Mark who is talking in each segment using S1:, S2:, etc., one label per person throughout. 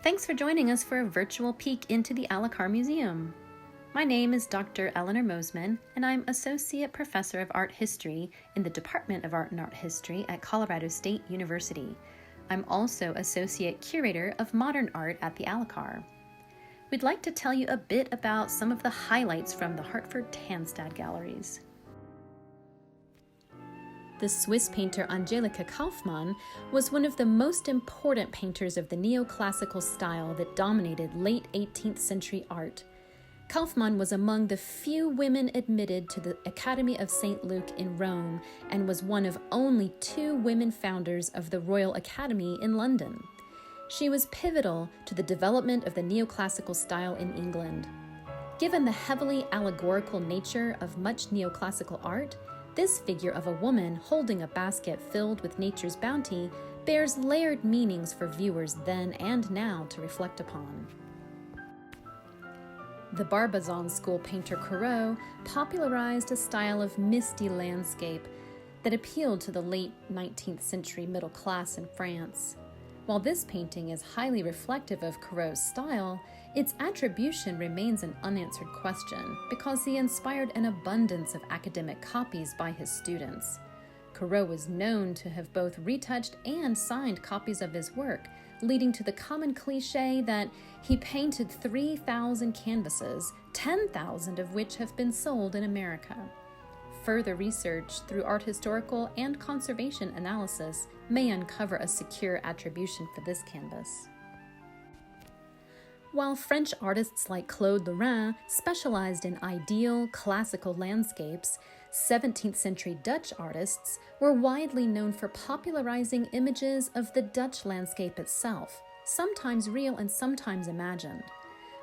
S1: Thanks for joining us for a virtual peek into the Allicar Museum. My name is Dr. Eleanor Moseman, and I'm Associate Professor of Art History in the Department of Art and Art History at Colorado State University. I'm also Associate Curator of Modern Art at the Allicar. We'd like to tell you a bit about some of the highlights from the Hartford-Tandstad galleries. The Swiss painter Angelika Kauffmann was one of the most important painters of the neoclassical style that dominated late 18th century art. Kauffmann was among the few women admitted to the Academy of St. Luke in Rome and was one of only 2 women founders of the Royal Academy in London. She was pivotal to the development of the neoclassical style in England. Given the heavily allegorical nature of much neoclassical art, this figure of a woman holding a basket filled with nature's bounty bears layered meanings for viewers then and now to reflect upon. The Barbizon school painter Corot popularized a style of misty landscape that appealed to the late 19th century middle class in France. While this painting is highly reflective of Corot's style, its attribution remains an unanswered question because he inspired an abundance of academic copies by his students. Corot was known to have both retouched and signed copies of his work, leading to the common cliché that he painted 3,000 canvases, 10,000 of which have been sold in America. Further research through art historical and conservation analysis may uncover a secure attribution for this canvas. While French artists like Claude Lorrain specialized in ideal classical landscapes, 17th century Dutch artists were widely known for popularizing images of the Dutch landscape itself, sometimes real and sometimes imagined.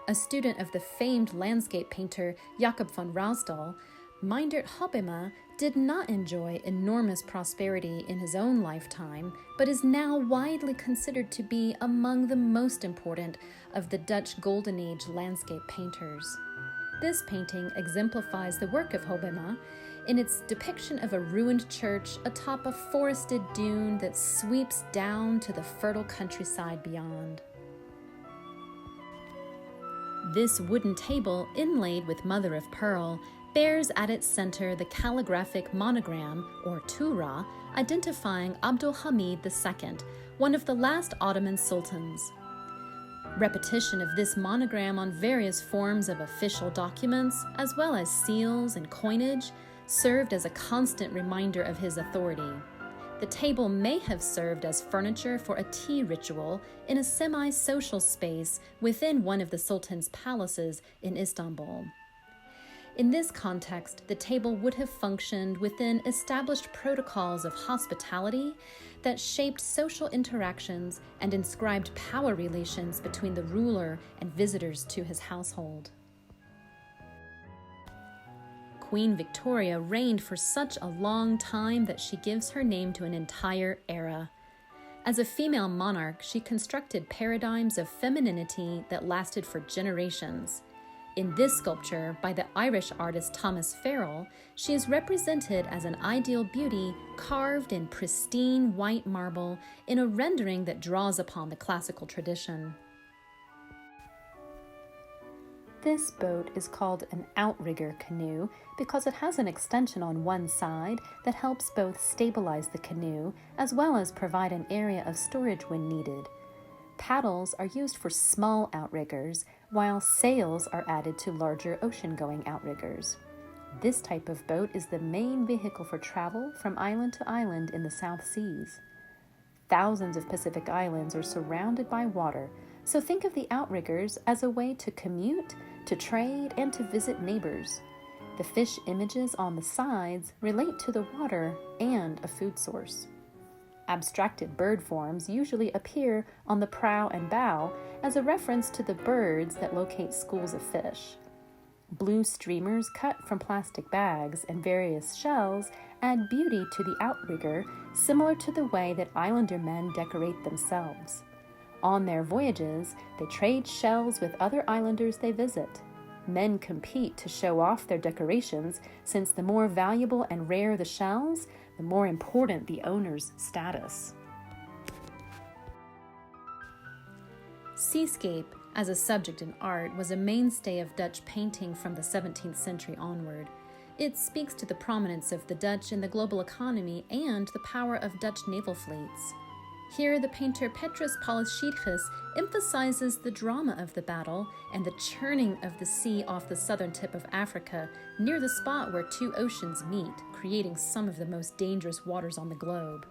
S1: A student of the famed landscape painter Jacob van Ruysdael, Meindert Hobbema did not enjoy enormous prosperity in his own lifetime, but is now widely considered to be among the most important of the Dutch Golden Age landscape painters. This painting exemplifies the work of Hobbema in its depiction of a ruined church atop a forested dune that sweeps down to the fertile countryside beyond. This wooden table, inlaid with mother of pearl, bears at its center the calligraphic monogram, or Tura, identifying Abdul Hamid II, one of the last Ottoman sultans. Repetition of this monogram on various forms of official documents, as well as seals and coinage, served as a constant reminder of his authority. The table may have served as furniture for a tea ritual in a semi-social space within one of the Sultan's palaces in Istanbul. In this context, the table would have functioned within established protocols of hospitality that shaped social interactions and inscribed power relations between the ruler and visitors to his household. Queen Victoria reigned for such a long time that she gives her name to an entire era. As a female monarch, she constructed paradigms of femininity that lasted for generations. In this sculpture, by the Irish artist Thomas Farrell, she is represented as an ideal beauty carved in pristine white marble in a rendering that draws upon the classical tradition. This boat is called an outrigger canoe because it has an extension on one side that helps both stabilize the canoe as well as provide an area of storage when needed. Paddles are used for small outriggers, while sails are added to larger ocean-going outriggers. This type of boat is the main vehicle for travel from island to island in the South Seas. Thousands of Pacific islands are surrounded by water, so think of the outriggers as a way to commute, to trade, and to visit neighbors. The fish images on the sides relate to the water and a food source. Abstracted bird forms usually appear on the prow and bow as a reference to the birds that locate schools of fish. Blue streamers cut from plastic bags and various shells add beauty to the outrigger, similar to the way that islander men decorate themselves. On their voyages, they trade shells with other islanders they visit. Men compete to show off their decorations, since the more valuable and rare the shells, the more important the owner's status. Seascape, as a subject in art, was a mainstay of Dutch painting from the 17th century onward. It speaks to the prominence of the Dutch in the global economy and the power of Dutch naval fleets. Here, the painter Petrus Paulus Schiedges emphasizes the drama of the battle and the churning of the sea off the southern tip of Africa, near the spot where two oceans meet, creating some of the most dangerous waters on the globe.